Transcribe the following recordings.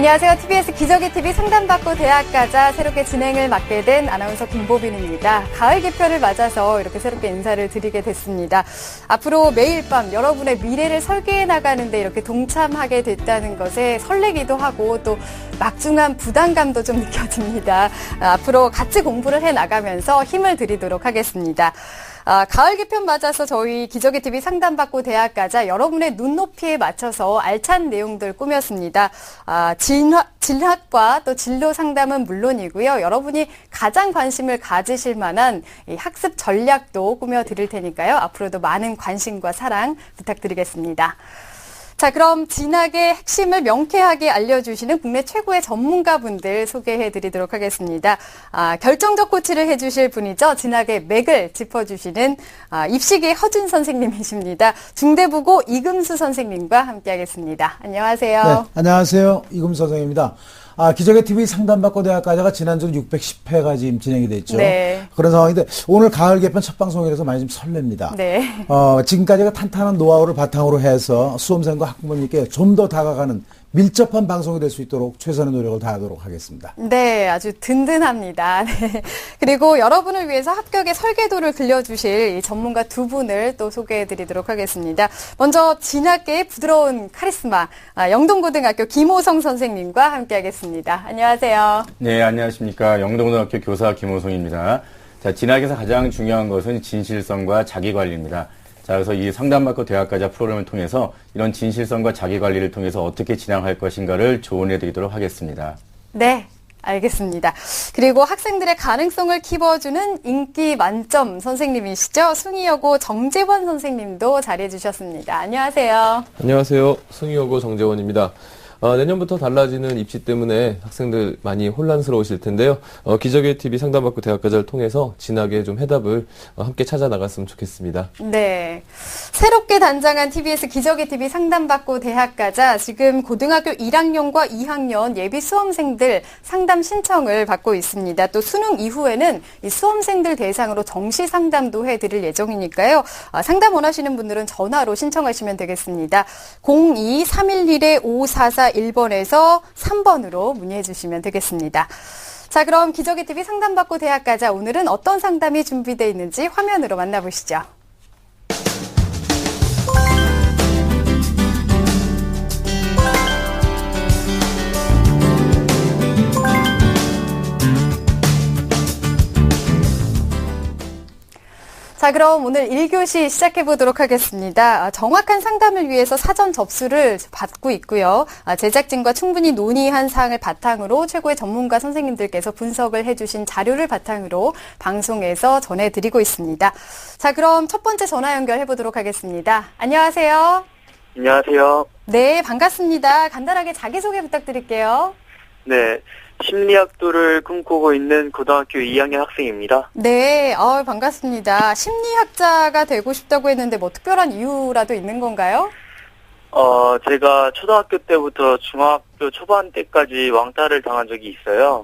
안녕하세요. TBS 기저귀 TV 상담받고 대학 가자 새롭게 진행을 맡게 된 아나운서 김보빈입니다. 가을 개편을 맞아서 이렇게 새롭게 인사를 드리게 됐습니다. 앞으로 매일 밤 여러분의 미래를 설계해 나가는데 이렇게 동참하게 됐다는 것에 설레기도 하고 또 막중한 부담감도 좀 느껴집니다. 앞으로 같이 공부를 해 나가면서 힘을 드리도록 하겠습니다. 가을 개편 맞아서 저희 기저귀 TV 상담받고 대학 가자 여러분의 눈높이에 맞춰서 알찬 내용들 꾸몄습니다. 진학과 또 진로 상담은 물론이고요. 여러분이 가장 관심을 가지실 만한 이 학습 전략도 꾸며드릴 테니까요. 앞으로도 많은 관심과 사랑 부탁드리겠습니다. 자, 그럼 진학의 핵심을 명쾌하게 알려주시는 국내 최고의 전문가분들 소개해드리도록 하겠습니다. 결정적 코치를 해주실 분이죠. 진학의 맥을 짚어주시는 입시계 허준 선생님이십니다. 중대부고 이금수 선생님과 함께하겠습니다. 안녕하세요. 네, 안녕하세요. 이금수 선생님입니다. 기저귀 TV 상담받고 대학 가자가 지난주 610회가 지금 진행이 됐죠. 네. 그런 상황인데 오늘 가을 개편 첫 방송이라서 많이 좀 설렙니다. 네. 지금까지가 탄탄한 노하우를 바탕으로 해서 수험생과 학부모님께 좀 더 다가가는 밀접한 방송이 될 수 있도록 최선의 노력을 다하도록 하겠습니다. 네, 아주 든든합니다. 네. 그리고 여러분을 위해서 합격의 설계도를 들려주실 이 전문가 두 분을 또 소개해드리도록 하겠습니다. 먼저 진학계의 부드러운 카리스마, 영동고등학교 김호성 선생님과 함께하겠습니다. 안녕하세요. 네, 안녕하십니까. 영동고등학교 교사 김호성입니다. 자, 진학에서 가장 중요한 것은 진실성과 자기관리입니다. 자, 그래서 이 상담받고 대학 가자 프로그램을 통해서 이런 진실성과 자기관리를 통해서 어떻게 진행할 것인가를 조언해 드리도록 하겠습니다. 네, 알겠습니다. 그리고 학생들의 가능성을 키워주는 인기 만점 선생님이시죠. 숭의여고 정재원 선생님도 자리해 주셨습니다. 안녕하세요. 안녕하세요. 숭의여고 정재원입니다. 내년부터 달라지는 입시 때문에 학생들 많이 혼란스러우실 텐데요. 기저귀 TV 상담받고 대학 가자를 통해서 진학에 좀 해답을 함께 찾아 나갔으면 좋겠습니다. 네. 새롭게 단장한 TBS 기저귀 TV 상담받고 대학 가자 지금 고등학교 1학년과 2학년 예비 수험생들 상담 신청을 받고 있습니다. 또 수능 이후에는 이 수험생들 대상으로 정시 상담도 해드릴 예정이니까요. 상담 원하시는 분들은 전화로 신청하시면 되겠습니다. 02-311-5441번에서 3번으로 문의해 주시면 되겠습니다. 자, 그럼 기저귀 TV 상담받고 대학 가자 오늘은 어떤 상담이 준비되어 있는지 화면으로 만나보시죠. 자, 그럼 오늘 1교시 시작해 보도록 하겠습니다. 정확한 상담을 위해서 사전 접수를 받고 있고요. 제작진과 충분히 논의한 사항을 바탕으로 최고의 전문가 선생님들께서 분석을 해주신 자료를 바탕으로 방송에서 전해드리고 있습니다. 자, 그럼 첫 번째 전화 연결해 보도록 하겠습니다. 안녕하세요. 안녕하세요. 네, 반갑습니다. 간단하게 자기소개 부탁드릴게요. 네, 심리학도를 꿈꾸고 있는 고등학교 2학년 학생입니다. 네, 반갑습니다. 심리학자가 되고 싶다고 했는데 뭐 특별한 이유라도 있는 건가요? 제가 초등학교 때부터 중학교 초반 때까지 왕따를 당한 적이 있어요.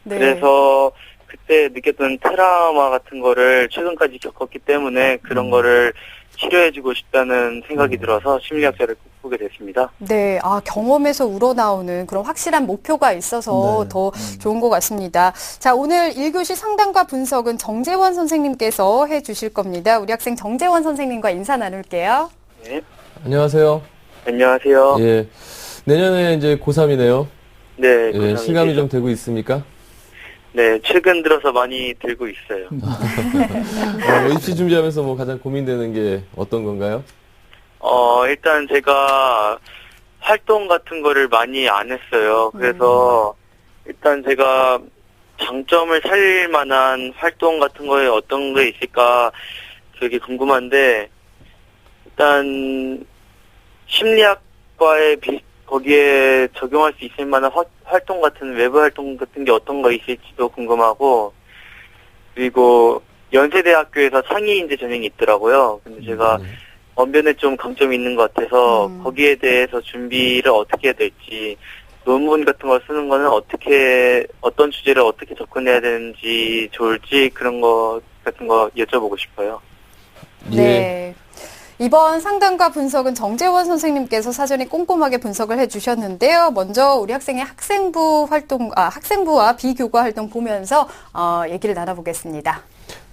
네. 그래서 그때 느꼈던 트라우마 같은 거를 최근까지 겪었기 때문에 그런 거를 치료해주고 싶다는 생각이 들어서 심리학자를 꿈꾸게 됐습니다. 네, 경험에서 우러나오는 그런 확실한 목표가 있어서 네. 더 좋은 것 같습니다. 자, 오늘 1교시 상담과 분석은 정재원 선생님께서 해주실 겁니다. 우리 학생 정재원 선생님과 인사 나눌게요. 네. 안녕하세요. 안녕하세요. 예. 내년에 이제 고3이네요. 네. 예, 실감이 좀 되고 있습니까? 네, 최근 들어서 많이 들고 있어요. 입시 준비하면서 뭐 가장 고민되는 게 어떤 건가요? 일단 제가 활동 같은 거를 많이 안 했어요. 그래서 일단 제가 장점을 살릴 만한 활동 같은 거에 어떤 게 있을까 되게 궁금한데, 일단 심리학과에 거기에 적용할 수 있을 만한 활동 같은 외부 활동 같은 게 어떤 거 있을지도 궁금하고, 그리고 연세대학교에서 창의인재 전형이 있더라고요. 근데 제가 언변에 좀 강점이 있는 것 같아서 거기에 대해서 준비를 어떻게 해야 될지, 논문 같은 걸 쓰는 거는 어떤 주제를 어떻게 접근해야 되는지 좋을지 그런 거 같은 거 여쭤보고 싶어요. 네. 이번 상담과 분석은 정재원 선생님께서 사전에 꼼꼼하게 분석을 해주셨는데요. 먼저 우리 학생의 학생부와 비교과 활동 보면서 얘기를 나눠보겠습니다.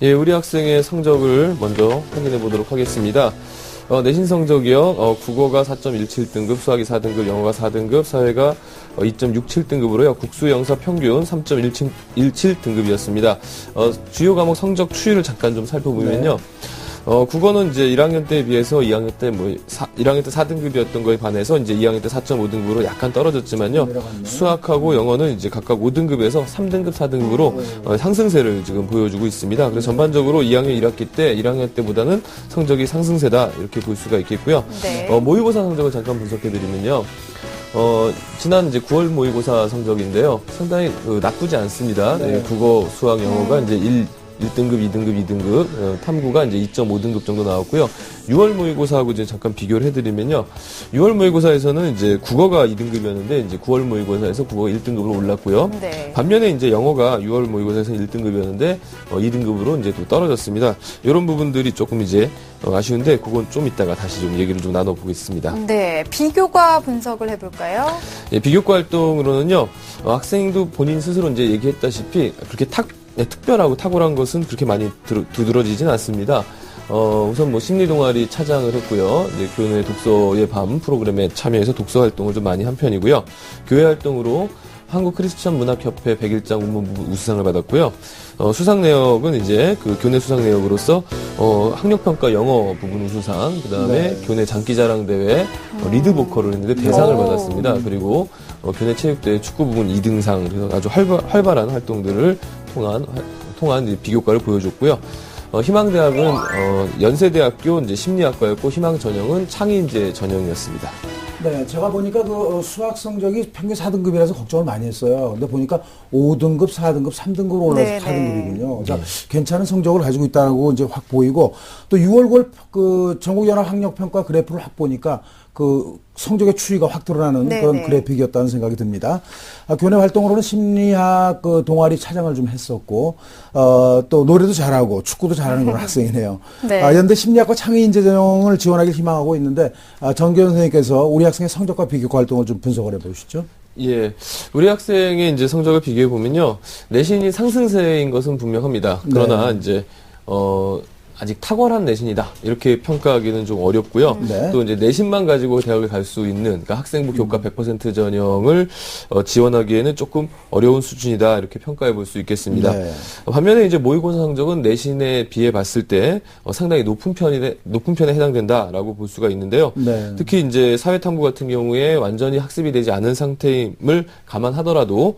예, 우리 학생의 성적을 먼저 확인해 보도록 하겠습니다. 내신 성적이요. 국어가 4.17등급, 수학이 4등급, 영어가 4등급, 사회가 2.67등급으로요. 국수, 영사 평균 3.17등급이었습니다. 주요 과목 성적 추이를 잠깐 좀 살펴보면요. 국어는 이제 1학년 때에 비해서 2학년 때 1학년 때 4등급이었던 거에 반해서 이제 2학년 때 4.5등급으로 약간 떨어졌지만요. 내려갔네. 수학하고 영어는 이제 각각 5등급에서 3등급, 4등급으로 상승세를 지금 보여주고 있습니다. 그래서 전반적으로 2학년 1학기 때 1학년 때보다는 성적이 상승세다 이렇게 볼 수가 있겠고요. 네. 모의고사 성적을 잠깐 분석해드리면요. 지난 이제 9월 모의고사 성적인데요. 상당히 나쁘지 않습니다. 네. 국어, 수학, 영어가 이제 1등급, 2등급, 2등급, 탐구가 이제 2.5등급 정도 나왔고요. 6월 모의고사하고 이제 잠깐 비교를 해드리면요. 6월 모의고사에서는 이제 국어가 2등급이었는데 이제 9월 모의고사에서 국어가 1등급으로 올랐고요. 네. 반면에 이제 영어가 6월 모의고사에서 1등급이었는데 2등급으로 이제 또 떨어졌습니다. 이런 부분들이 조금 이제 아쉬운데 그건 좀 이따가 다시 좀 얘기를 좀 나눠보겠습니다. 네, 비교과 분석을 해볼까요? 예, 비교과 활동으로는요. 학생도 본인 스스로 이제 얘기했다시피 그렇게 특별하고 탁월한 것은 그렇게 많이 두드러지진 않습니다. 우선 뭐 심리 동아리 차장을 했고요. 이제 교내 독서의 밤 프로그램에 참여해서 독서 활동을 좀 많이 한 편이고요. 교회 활동으로 한국 크리스천 문학협회 100일장 운문부 우수상을 받았고요. 수상 내역은 이제 그 교내 수상 내역으로서 학력평가 영어 부분 우수상, 그 다음에 교내 장기자랑 대회 리드 보컬을 했는데 대상을 받았습니다. 그리고 교내 체육대회 축구 부분 2등상, 그래서 아주 활발한 활동들을 통한 이제 비교과를 보여줬고요. 희망대학은 연세대학교 이제 심리학과였고 희망 전형은 창의인재 전형이었습니다. 네, 제가 보니까 그 수학 성적이 평균 4등급이라서 걱정을 많이 했어요. 근데 보니까 5등급, 4등급, 3등급으로 올라서 네네. 4등급이군요. 자, 괜찮은 성적을 가지고 있다고 이제 확 보이고 또 6월 9월 그 전국연합학력평가 그래프를 확 보니까 그 성적의 추이가 확 드러나는 네네. 그런 그래픽이었다는 생각이 듭니다. 교내 활동으로는 심리학 그 동아리 차장을 좀 했었고, 또 노래도 잘하고 축구도 잘하는 그런 학생이네요. 네. 연대 심리학과 창의인재 전형을 지원하길 희망하고 있는데, 정교현 선생님께서 우리 학생의 성적과 비교과 활동을 좀 분석을 해보시죠. 예. 우리 학생의 이제 성적을 비교해 보면요. 내신이 상승세인 것은 분명합니다. 그러나 이제, 아직 탁월한 내신이다. 이렇게 평가하기는 좀 어렵고요. 네. 또 이제 내신만 가지고 대학을 갈 수 있는, 그러니까 학생부 교과 100% 전형을 지원하기에는 조금 어려운 수준이다. 이렇게 평가해 볼 수 있겠습니다. 네. 반면에 이제 모의고사 성적은 내신에 비해 봤을 때 상당히 높은 편에 해당된다라고 볼 수가 있는데요. 네. 특히 이제 사회탐구 같은 경우에 완전히 학습이 되지 않은 상태임을 감안하더라도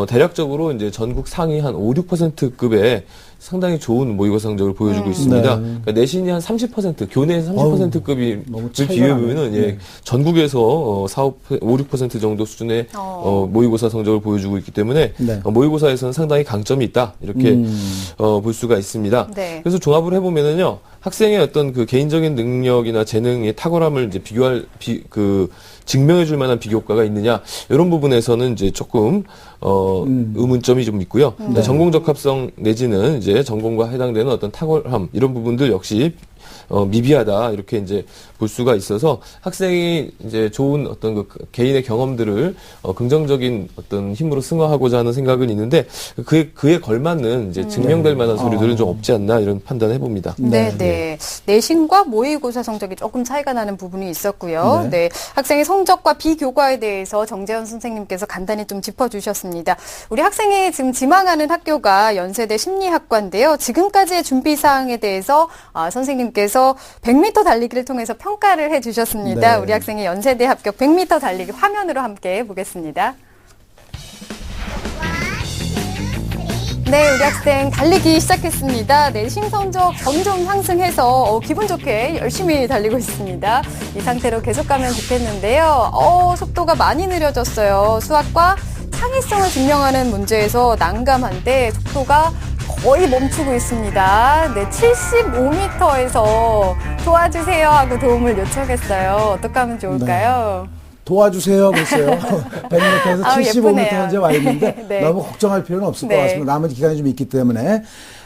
대략적으로 이제 전국 상위 한 5, 6%급의 상당히 좋은 모의고사 성적을 보여주고 있습니다. 네. 그러니까 내신이 한 30%, 교내에서 30%급이 너무 차이가 비교해 나네. 보면은 예, 네. 전국에서 5, 6% 정도 수준의 모의고사 성적을 보여주고 있기 때문에 네. 모의고사에서는 상당히 강점이 있다 이렇게 볼 수가 있습니다. 네. 그래서 종합을 해보면은요 학생의 어떤 그 개인적인 능력이나 재능의 탁월함을 이제 증명해줄 만한 비교과가 있느냐 이런 부분에서는 이제 조금 의문점이 좀 있고요. 전공 적합성 내지는 이제 전공과 해당되는 어떤 탁월함 이런 부분들 역시 미비하다 이렇게 이제 볼 수가 있어서 학생이 이제 좋은 어떤 그 개인의 경험들을 긍정적인 어떤 힘으로 승화하고자 하는 생각은 있는데 그에 걸맞는 이제 증명될 만한 서류들은 좀 없지 않나 이런 판단해 봅니다. 네, 네. 내신과 모의고사 성적이 조금 차이가 나는 부분이 있었고요. 네. 학생의 성적과 비교과에 대해서 정재현 선생님께서 간단히 좀 짚어주셨습니다. 우리 학생이 지금 지망하는 학교가 연세대 심리학과인데요. 지금까지의 준비 사항에 대해서 선생님께서 100m 달리기를 통해서 평가를 해주셨습니다. 네. 우리 학생의 연세대 합격 100m 달리기 화면으로 함께 보겠습니다. 네, 우리 학생 달리기 시작했습니다. 내신 성적 점점 상승해서 기분 좋게 열심히 달리고 있습니다. 이 상태로 계속 가면 좋겠는데요. 속도가 많이 느려졌어요. 수학과 창의성을 증명하는 문제에서 난감한데 속도가 거의 멈추고 있습니다. 네, 75m에서 도와주세요 하고 도움을 요청했어요. 어떻게 하면 좋을까요? 도와주세요. 그랬어요. 100m에서 아우, 75m 예쁘네요. 현재 와 있는데 네. 너무 걱정할 필요는 없을 네. 것 같습니다. 남은 기간이 좀 있기 때문에.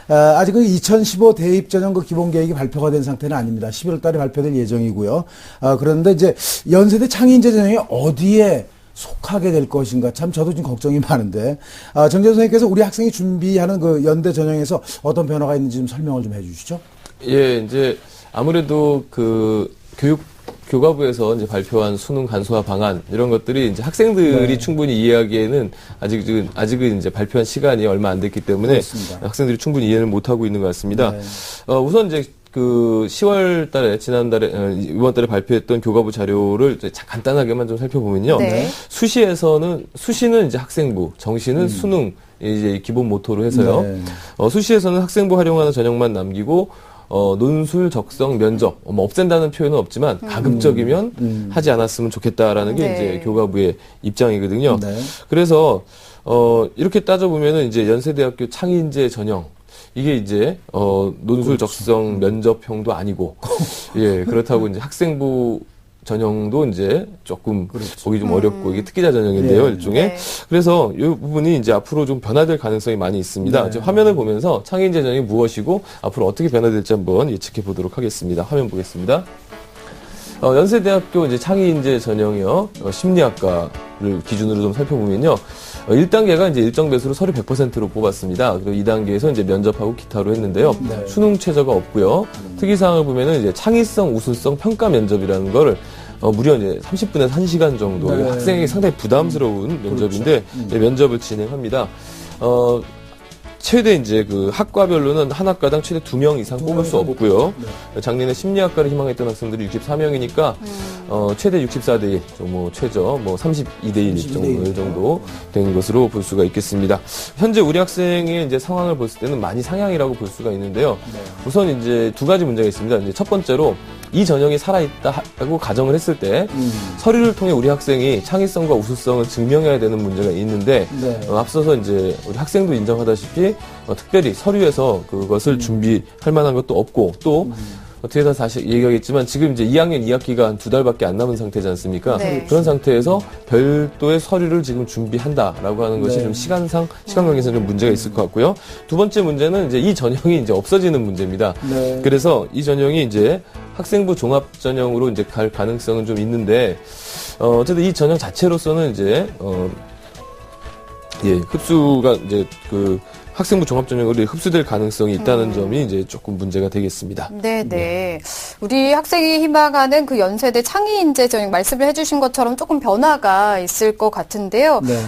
아직 그 2015 대입 전형 그 기본 계획이 발표가 된 상태는 아닙니다. 11월 달에 발표될 예정이고요. 그런데 이제 연세대 창의인재 전형이 어디에 속하게 될 것인가 참 저도 지금 걱정이 많은데 정재훈 선생님께서 우리 학생이 준비하는 그 연대 전형에서 어떤 변화가 있는지 좀 설명을 좀 해주시죠. 예, 이제 아무래도 그 교과부에서 이제 발표한 수능 간소화 방안 이런 것들이 이제 학생들이 네. 충분히 이해하기에는 아직은 이제 발표한 시간이 얼마 안 됐기 때문에 그렇습니다. 학생들이 충분히 이해를 못 하고 있는 것 같습니다. 네. 우선 이제 그 10월 달에 이번 달에 발표했던 교과부 자료를 이제 간단하게만 좀 살펴보면요. 네. 수시는 이제 학생부, 정시는 수능 이제 기본 모토로 해서요. 네. 수시에서는 학생부 활용하는 전형만 남기고 논술, 적성, 면접, 뭐 없앤다는 표현은 없지만 가급적이면 하지 않았으면 좋겠다라는 게 네. 이제 교과부의 입장이거든요. 네. 그래서 이렇게 따져보면은 이제 연세대학교 창의인재 전형 이게 이제 논술, 적성, 면접형도 아니고 예 그렇다고 이제 학생부 전형도 이제 조금 보기 좀 어렵고 이게 특기자 전형인데요, 네. 일종의. 네. 그래서 이 부분이 이제 앞으로 좀 변화될 가능성이 많이 있습니다. 네. 이제 화면을 보면서 창의인재 전형이 무엇이고 앞으로 어떻게 변화될지 한번 예측해 보도록 하겠습니다. 화면 보겠습니다. 연세대학교 이제 창의인재 전형이요, 심리학과를 기준으로 좀 살펴보면요. 1단계가 이제 일정 배수로 서류 100%로 뽑았습니다. 그리고 2단계에서 이제 면접하고 기타로 했는데요. 네. 수능 최저가 없고요. 특이사항을 보면은 이제 창의성, 우수성 평가 면접이라는 거를 무려 이제 30분에서 1시간 정도 네. 학생에게 상당히 부담스러운 면접인데 그렇죠. 면접을 진행합니다. 최대 이제 그 학과별로는 한 학과당 최대 2명 이상 뽑을 수 없고요. 작년에 심리학과를 희망했던 학생들이 64명이니까 최대 64대 1, 뭐 최저 뭐 32대 1 정도 된 것으로 볼 수가 있겠습니다. 현재 우리 학생의 이제 상황을 봤을 때는 많이 상향이라고 볼 수가 있는데요. 우선 이제 두 가지 문제가 있습니다. 이제 첫 번째로 이 전형이 살아있다고 가정을 했을 때 서류를 통해 우리 학생이 창의성과 우수성을 증명해야 되는 문제가 있는데 네. 앞서서 이제 우리 학생도 인정하다시피 특별히 서류에서 그것을 준비할 만한 것도 없고 또 뒤에서 다시 얘기하겠지만 지금 이제 2학년 2학기가 한 2달밖에 안 남은 상태지 않습니까? 네. 그런 상태에서 별도의 서류를 지금 준비한다라고 하는 것이 네. 좀 시간 관계상 좀 문제가 있을 것 같고요. 두 번째 문제는 이제 이 전형이 이제 없어지는 문제입니다. 네. 그래서 이 전형이 이제 학생부 종합 전형으로 이제 갈 가능성은 좀 있는데 어쨌든 이 전형 자체로서는 이제 흡수가 이제 그 학생부 종합 전형으로 흡수될 가능성이 있다는 점이 이제 조금 문제가 되겠습니다. 네. 우리 학생이 희망하는 그 연세대 창의인재 전형 말씀을 해주신 것처럼 조금 변화가 있을 것 같은데요. 네.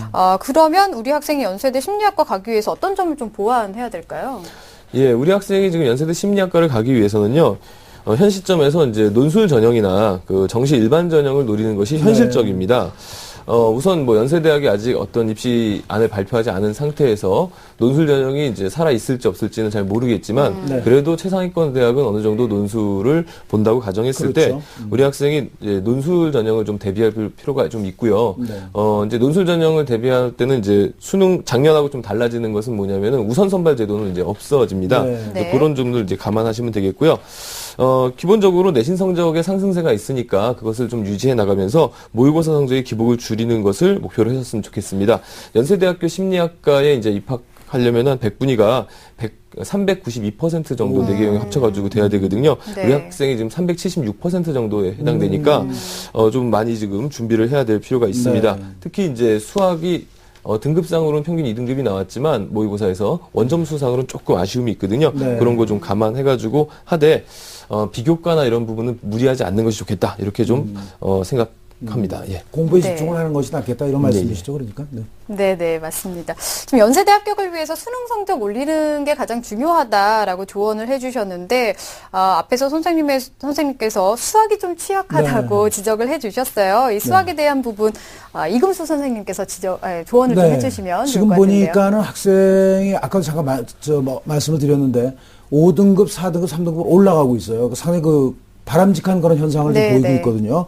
그러면 우리 학생이 연세대 심리학과 가기 위해서 어떤 점을 좀 보완해야 될까요? 예, 우리 학생이 지금 연세대 심리학과를 가기 위해서는요. 현 시점에서 이제 논술 전형이나 그 정시 일반 전형을 노리는 것이 현실적입니다. 우선 뭐 연세대학이 아직 어떤 입시안을 발표하지 않은 상태에서 논술 전형이 이제 살아 있을지 없을지는 잘 모르겠지만 네. 그래도 최상위권 대학은 어느 정도 논술을 본다고 가정했을 때 그렇죠. 우리 학생이 이제 논술 전형을 좀 대비할 필요가 좀 있고요. 네. 이제 논술 전형을 대비할 때는 이제 수능 작년하고 좀 달라지는 것은 뭐냐면은 우선 선발 제도는 이제 없어집니다. 네. 그래서 네. 그런 점들 이제 감안하시면 되겠고요. 기본적으로 내신 성적의 상승세가 있으니까 그것을 좀 유지해 나가면서 모의고사 성적의 기복을 줄이는 것을 목표로 하셨으면 좋겠습니다. 연세대학교 심리학과에 이제 입학하려면 한 100분위가 392% 정도 내계형이 합쳐가지고 돼야 되거든요. 네. 우리 학생이 지금 376% 정도에 해당되니까 좀 많이 지금 준비를 해야 될 필요가 있습니다. 네. 특히 이제 수학이 등급상으로는 평균 2등급이 나왔지만 모의고사에서 원점수상으로는 조금 아쉬움이 있거든요. 네. 그런 거 좀 감안해가지고 하되 비교과나 이런 부분은 무리하지 않는 것이 좋겠다 이렇게 좀 생각합니다. 예. 공부에 네. 집중을 하는 것이 낫겠다 이런 말씀이시죠, 그러니까. 네. 네, 맞습니다. 지금 연세대 합격을 위해서 수능 성적 올리는 게 가장 중요하다라고 조언을 해주셨는데 앞에서 선생님께서 수학이 좀 취약하다고 지적을 해주셨어요. 이 수학에 대한 부분 이금수 선생님께서 조언을 좀 해주시면 지금 좋을 것 같은데요. 보니까는 학생이 아까도 잠깐 말씀을 드렸는데 5등급, 4등급, 3등급 올라가고 있어요. 상당히 그 바람직한 그런 현상을 좀 보이고 있거든요.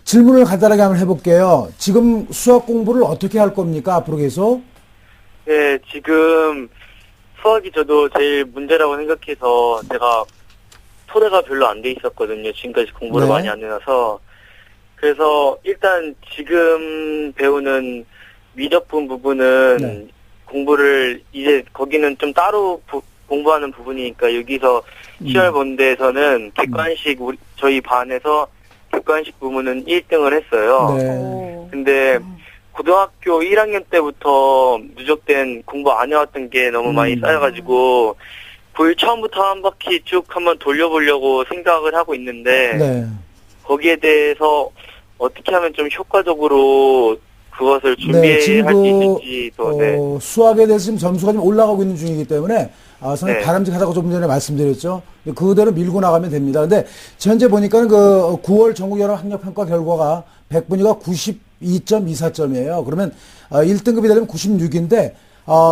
질문을 간단하게 한번 해볼게요. 지금 수학 공부를 어떻게 할 겁니까? 앞으로 계속? 네, 지금 수학이 저도 제일 문제라고 생각해서 제가 토대가 별로 안 돼 있었거든요. 지금까지 공부를 네. 많이 안 해놔서 그래서 일단 지금 배우는 미적분 부분은 네. 공부를 이제 거기는 좀 따로 공부하는 부분이니까 여기서 10월 본대에서는 객관식 저희 반에서 객관식 부문은 1등을 했어요. 네. 오. 근데 고등학교 1학년 때부터 누적된 공부 안 해왔던 게 너무 많이 쌓여가지고 9일 처음부터 한 바퀴 쭉 한번 돌려보려고 생각을 하고 있는데 네. 거기에 대해서 어떻게 하면 좀 효과적으로 그것을 네, 준비할 지금 수 있을지 또 네. 수학에 대해서 지금 점수가 좀 올라가고 있는 중이기 때문에 상당히 네. 바람직하다고 조금 전에 말씀드렸죠. 그대로 밀고 나가면 됩니다. 근데 현재 보니까는 그 9월 전국 여러 학력 평가 결과가 100분위가 92.24점이에요. 그러면 1등급이 되려면 96인데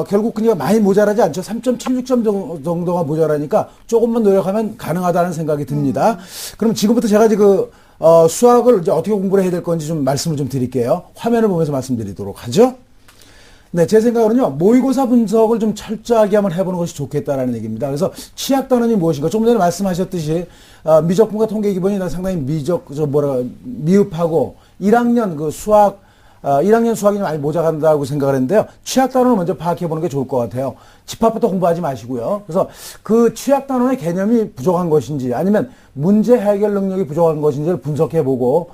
결국 그냥 많이 모자라지 않죠. 3.76점 정도가 모자라니까 조금만 노력하면 가능하다는 생각이 듭니다. 그럼 지금부터 제가 이제 수학을 이제 어떻게 공부를 해야 될 건지 좀 말씀을 좀 드릴게요. 화면을 보면서 말씀드리도록 하죠. 네, 제 생각으로는요, 모의고사 분석을 좀 철저하게 한번 해보는 것이 좋겠다라는 얘기입니다. 그래서 취약 단원이 무엇인가, 조금 전에 말씀하셨듯이, 미적분과 통계 기본이 상당히 미흡하고, 1학년 그 수학, 1학년 수학이 많이 모자란다고 생각을 했는데요. 취약 단원을 먼저 파악해보는 게 좋을 것 같아요. 집합부터 공부하지 마시고요. 그래서 그 취약 단원의 개념이 부족한 것인지 아니면 문제 해결 능력이 부족한 것인지를 분석해보고,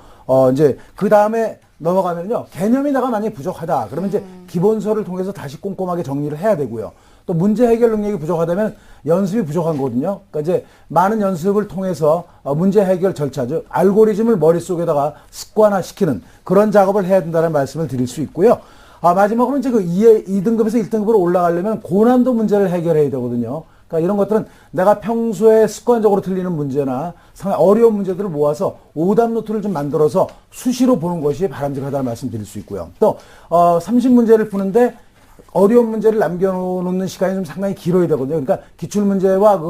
이제 그 다음에 넘어가면요. 개념이 내가 만약에 부족하다. 그러면 이제 기본서를 통해서 다시 꼼꼼하게 정리를 해야 되고요. 또 문제 해결 능력이 부족하다면 연습이 부족한 거거든요. 그러니까 이제 많은 연습을 통해서 문제 해결 절차, 즉 알고리즘을 머릿속에다가 습관화시키는 그런 작업을 해야 된다는 말씀을 드릴 수 있고요. 마지막으로 이제 그 2등급에서 1등급으로 올라가려면 고난도 문제를 해결해야 되거든요. 그러니까 이런 것들은 내가 평소에 습관적으로 틀리는 문제나 상당히 어려운 문제들을 모아서 오답 노트를 좀 만들어서 수시로 보는 것이 바람직하다는 말씀 드릴 수 있고요. 또 30문제를 푸는데 어려운 문제를 남겨놓는 시간이 좀 상당히 길어야 되거든요. 그러니까 기출문제와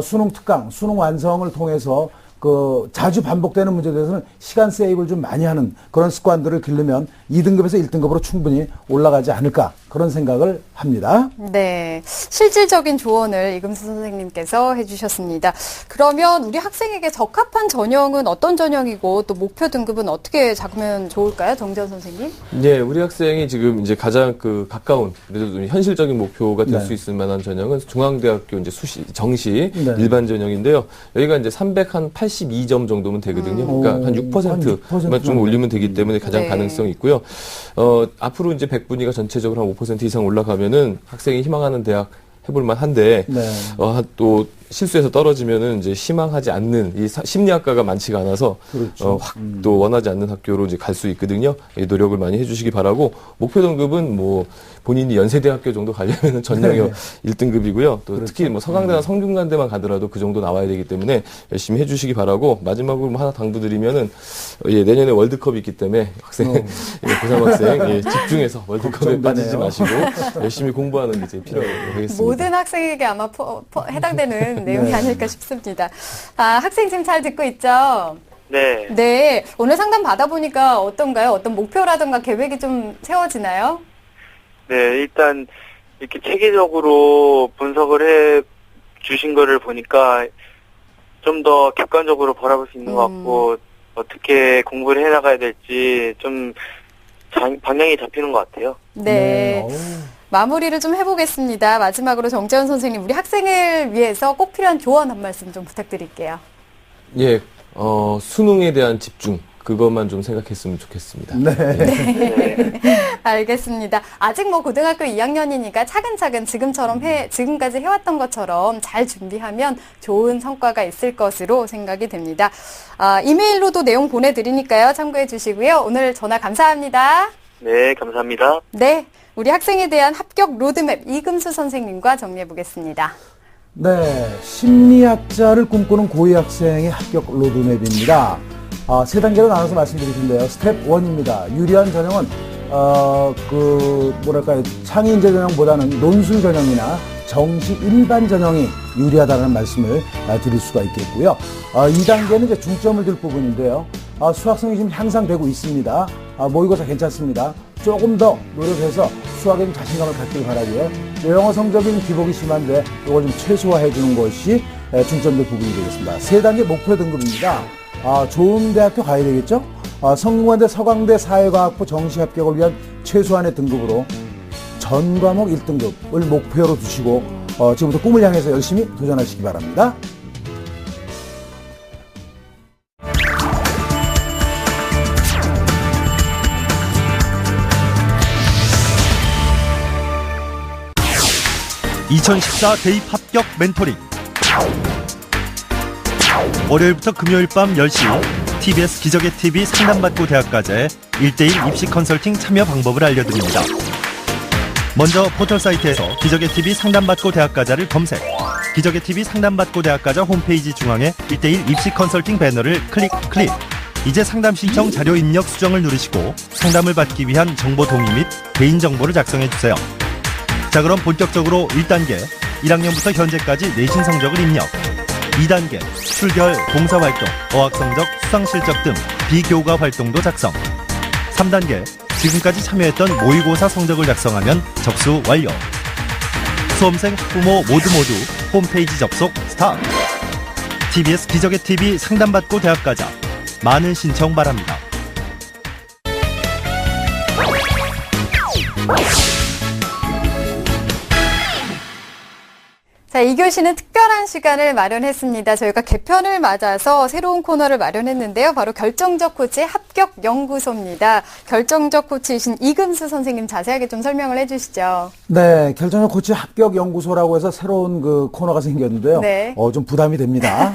수능 특강, 수능 완성을 통해서 자주 반복되는 문제에 대해서는 시간 세이브를 좀 많이 하는 그런 습관들을 기르면 2등급에서 1등급으로 충분히 올라가지 않을까 그런 생각을 합니다. 네, 실질적인 조언을 이금수 선생님께서 해주셨습니다. 그러면 우리 학생에게 적합한 전형은 어떤 전형이고 또 목표 등급은 어떻게 잡으면 좋을까요, 정재원 선생님? 네, 우리 학생이 지금 이제 가장 가까운 그래도 현실적인 목표가 될 수 네. 있을 만한 전형은 중앙대학교 이제 정시 네. 일반 전형인데요. 여기가 이제 382점 정도면 되거든요. 그러니까 한 6%만 좀 올리면 되기 때문에 가장 네. 가능성이 있고요. 앞으로 이제 100분위가 전체적으로 한 5% 이상 올라가면은 학생이 희망하는 대학 해볼만 한데, 네. 또 실수해서 떨어지면은 이제 희망하지 않는 이 심리학과가 많지가 않아서, 그렇죠. 확 또 원하지 않는 학교로 이제 갈 수 있거든요. 이 노력을 많이 해주시기 바라고, 목표 등급은 본인이 연세대학교 정도 가려면은 전형이 1등급이고요. 또 그렇죠. 특히 서강대나 성균관대만 가더라도 그 정도 나와야 되기 때문에 열심히 해주시기 바라고, 마지막으로 하나 당부드리면은, 내년에 월드컵이 있기 때문에 학생, 고3 학생, 집중해서 월드컵에 빠지지 마시고, 열심히 공부하는 게 제일 필요하겠습니다. 모든 학생에게 아마 해당되는 내용이 네. 아닐까 싶습니다. 학생 지금 잘 듣고 있죠? 네. 네, 오늘 상담 받아보니까 어떤가요? 어떤 목표라든가 계획이 좀 세워지나요? 네, 일단 이렇게 체계적으로 분석을 해 주신 거를 보니까 좀 더 객관적으로 바라볼 수 있는 것 같고 어떻게 공부를 해나가야 될지 좀 방향이 잡히는 것 같아요. 네. 마무리를 좀 해보겠습니다. 마지막으로 정재원 선생님, 우리 학생을 위해서 꼭 필요한 조언 한 말씀 좀 부탁드릴게요. 예, 수능에 대한 집중, 그것만 좀 생각했으면 좋겠습니다. 네. 알겠습니다. 아직 고등학교 2학년이니까 차근차근 지금까지 해왔던 것처럼 잘 준비하면 좋은 성과가 있을 것으로 생각이 됩니다. 이메일로도 내용 보내드리니까요. 참고해 주시고요. 오늘 전화 감사합니다. 네, 감사합니다. 네. 우리 학생에 대한 합격 로드맵 이금수 선생님과 정리해 보겠습니다. 네, 심리학자를 꿈꾸는 고2 학생의 합격 로드맵입니다. 세 단계로 나눠서 말씀드릴 텐데요. 스텝 1입니다. 유리한 전형은 창의 인재 전형보다는 논술 전형이나 정시 일반 전형이 유리하다는 말씀을 드릴 수가 있겠고요. 2단계는 이제 중점을 둘 부분인데요. 수학성이 지금 향상되고 있습니다. 모의고사 괜찮습니다. 조금 더 노력해서 수학에 좀 자신감을 갖길 바라고요. 영어 성적이 좀 기복이 심한데 이걸 좀 최소화해 주는 것이 중점될 부분이 되겠습니다. 3단계 목표 등급입니다. 좋은 대학교 가야 되겠죠? 성균관대 서강대 사회과학부 정시 합격을 위한 최소한의 등급으로 전 과목 1등급을 목표로 두시고 지금부터 꿈을 향해서 열심히 도전하시기 바랍니다. (2014) 대입 합격 멘토링. 월요일부터 금요일 밤 10시 TBS 기적의 TV 상담받고 대학가자의 1대1 입시 컨설팅 참여 방법을 알려드립니다. 먼저 포털 사이트에서 기적의 TV 상담받고 대학가자를 검색. 기적의 TV 상담받고 대학가자 홈페이지 중앙에 1대1 입시 컨설팅 배너를 클릭. 이제 상담 신청 자료 입력 수정을 누르시고 상담을 받기 위한 정보 동의 및 개인정보를 작성해주세요. 자, 그럼 본격적으로 1단계 1학년부터 현재까지 내신 성적을 입력. 2단계 출결, 봉사활동, 어학성적, 수상실적 등 비교과 활동도 작성. 3단계 지금까지 참여했던 모의고사 성적을 작성하면 접수 완료. 수험생, 학부모 모두 홈페이지 접속 스타트. TBS 기적의 TV 상담받고 대학가자. 많은 신청 바랍니다. 자, 2교시는 특별한 시간을 마련했습니다. 저희가 개편을 맞아서 새로운 코너를 마련했는데요. 바로 결정적 코치의 합격 연구소입니다. 결정적 코치이신 이금수 선생님 자세하게 좀 설명을 해주시죠. 네, 결정적 코치 합격 연구소라고 해서 새로운 그 코너가 생겼는데요. 네. 좀 부담이 됩니다.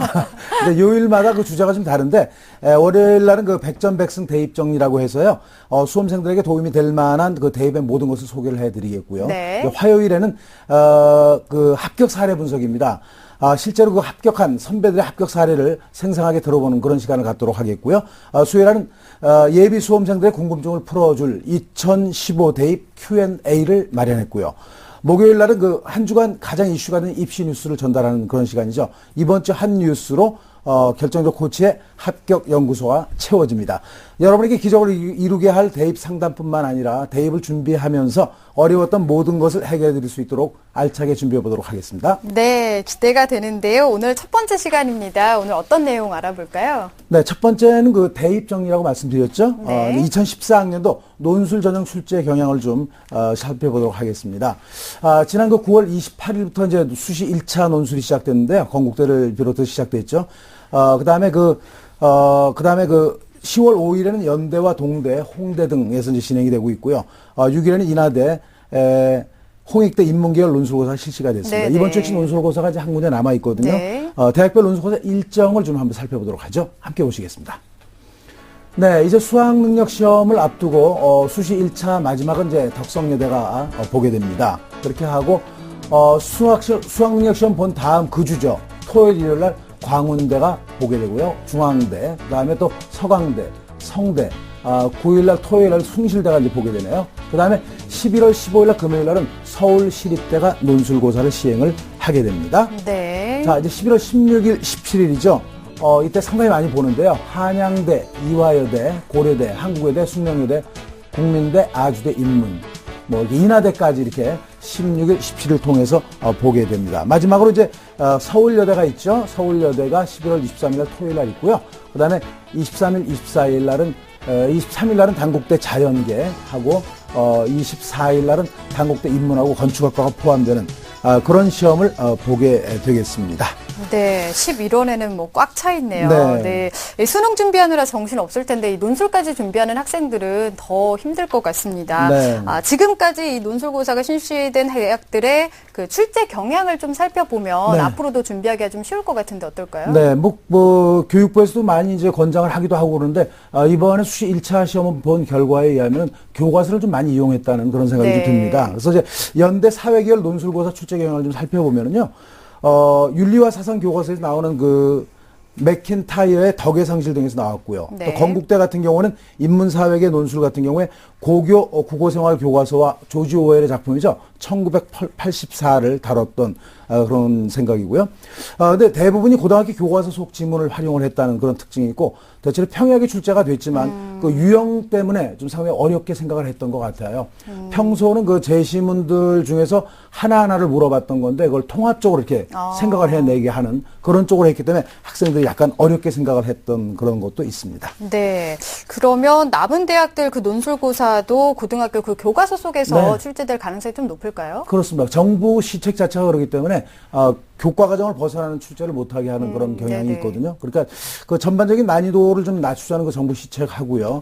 근데 요일마다 그 주제가 좀 다른데 월요일 날은 그 백전백승 대입 정리라고 해서요. 수험생들에게 도움이 될 만한 그 대입의 모든 것을 소개를 해드리겠고요. 네. 화요일에는 그 합격 사례 분석입니다. 실제로 그 합격한 선배들의 합격 사례를 생생하게 들어보는 그런 시간을 갖도록 하겠고요. 수요일에는 예비 수험생들의 궁금증을 풀어줄 2015 대입 Q&A를 마련했고요. 목요일 날은 그 한 주간 가장 이슈가 된 입시 뉴스를 전달하는 그런 시간이죠. 이번 주 한 뉴스로 결정적 코치의 합격 연구소가 채워집니다. 여러분에게 기적을 이루게 할 대입 상담뿐만 아니라 대입을 준비하면서 어려웠던 모든 것을 해결해 드릴 수 있도록 알차게 준비해 보도록 하겠습니다. 네, 기대가 되는데요. 오늘 첫 번째 시간입니다. 오늘 어떤 내용 알아볼까요? 네, 첫 번째는 그 대입 정리라고 말씀드렸죠. 네. 2014학년도 논술 전형 출제 경향을 좀 살펴보도록 하겠습니다. 지난 그 9월 28일부터 이제 수시 1차 논술이 시작됐는데요. 건국대를 비롯해서 시작됐죠. 그다음에 그 10월 5일에는 연대와 동대, 홍대 등에서 이제 진행이 되고 있고요. 6일에는 인하대, 홍익대 인문계열 논술고사가 실시가 됐습니다. 네네. 이번 주 역시 논술고사가 이제 한 군데 남아 있거든요. 네. 대학별 논술고사 일정을 좀 한번 살펴보도록 하죠. 함께 보시겠습니다. 네, 이제 수학능력 시험을 앞두고 수시 1차 마지막은 이제 덕성여대가 보게 됩니다. 그렇게 하고 수학능력 시험 본 다음 그 주죠. 토요일, 일요일 날 광운대가 보게 되고요. 중앙대, 그다음에 또 서강대, 성대, 9일 날 토요일 날 숭실대가 이제 보게 되네요. 그다음에 11월 15일 날 금요일 날은 서울시립대가 논술고사를 시행을 하게 됩니다. 네. 자, 이제 11월 16일, 17일이죠. 이때 상당히 많이 보는데요. 한양대, 이화여대, 고려대, 한국외대, 숙명여대, 국민대, 아주대, 인문, 이렇게 인하대까지 이렇게 16일, 17일 통해서 보게 됩니다. 마지막으로 이제 서울여대가 있죠. 서울여대가 11월 23일 날 토요일 날 있고요. 그 다음에 23일, 24일 날은 23일 날은 단국대 자연계 하고 24일 날은 단국대 인문하고 건축학과가 포함되는 그런 시험을 보게 되겠습니다. 네, 11월에는 뭐 꽉 차 있네요. 네. 네. 수능 준비하느라 정신 없을 텐데 이 논술까지 준비하는 학생들은 더 힘들 것 같습니다. 네. 지금까지 이 논술고사가 실시된 대학들의 그 출제 경향을 좀 살펴보면 네. 앞으로도 준비하기가 좀 쉬울 것 같은데 어떨까요? 네, 교육부에서도 많이 이제 권장을 하기도 하고 그러는데 이번에 수시 1차 시험을 본 결과에 의하면 교과서를 좀 많이 이용했다는 그런 생각이 좀 네. 듭니다. 그래서 이제 연대 사회계열 논술고사 출제 경향을 좀 살펴보면은요. 윤리와 사상 교과서에서 나오는 그 맥킨타이어의 덕의 상실 등에서 나왔고요. 네. 또 건국대 같은 경우는 인문사회계 논술 같은 경우에 고교 국어생활 교과서와 조지 오웰의 작품이죠. 1984를 다뤘던 그런 생각이고요. 근데 대부분이 고등학교 교과서 속 지문을 활용을 했다는 그런 특징이 있고, 대체로 평이하게 출제가 됐지만 그 유형 때문에 좀 상당히 어렵게 생각을 했던 것 같아요. 평소는 그 제시문들 중에서 하나하나를 물어봤던 건데 그걸 통합적으로 이렇게 생각을 해내게 하는 그런 쪽으로 했기 때문에 학생들이 약간 어렵게 생각을 했던 그런 것도 있습니다. 네. 그러면 남은 대학들 그 논술고사도 고등학교 그 교과서 속에서 네. 출제될 가능성이 좀 높을까요? 그렇습니다. 정부 시책 자체가 그렇기 때문에 교과 과정을 벗어나는 출제를 못하게 하는 그런 경향이 네네. 있거든요. 그러니까 그 전반적인 난이도를 좀 낮추자는 그 정부 시책하고요.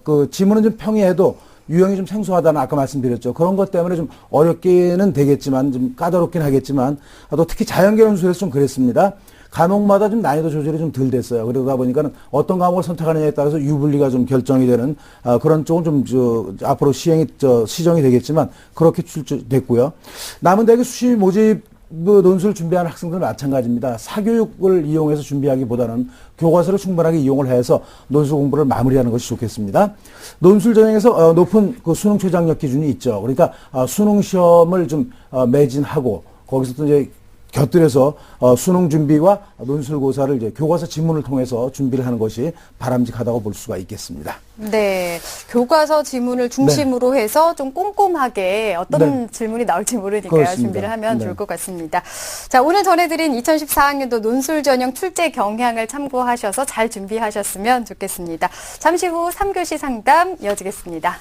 그 지문은 좀 평이해도 유형이 좀 생소하다는 아까 말씀드렸죠. 그런 것 때문에 좀 어렵게는 되겠지만 좀 까다롭긴 하겠지만 또 특히 자연계열 논술에서 좀 그랬습니다. 과목마다 좀 난이도 조절이 좀 덜 됐어요. 그러다 보니까는 어떤 과목을 선택하느냐에 따라서 유불리가 좀 결정이 되는 그런 쪽은 좀 앞으로 시정이 되겠지만 그렇게 출제됐고요. 남은 대학의 수시 모집 논술 준비하는 학생들 마찬가지입니다. 사교육을 이용해서 준비하기보다는 교과서를 충분하게 이용을 해서 논술 공부를 마무리하는 것이 좋겠습니다. 논술 전형에서 높은 그 수능 최장력 기준이 있죠. 그러니까 수능 시험을 좀 매진하고 거기서 또 이제 곁들여서 수능 준비와 논술고사를 이제 교과서 지문을 통해서 준비를 하는 것이 바람직하다고 볼 수가 있겠습니다. 네. 교과서 지문을 중심으로 해서 좀 꼼꼼하게 어떤 질문이 나올지 모르니까요. 그렇습니다. 준비를 하면 네. 좋을 것 같습니다. 자, 오늘 전해드린 2014학년도 논술 전형 출제 경향을 참고하셔서 잘 준비하셨으면 좋겠습니다. 잠시 후 3교시 상담 이어지겠습니다.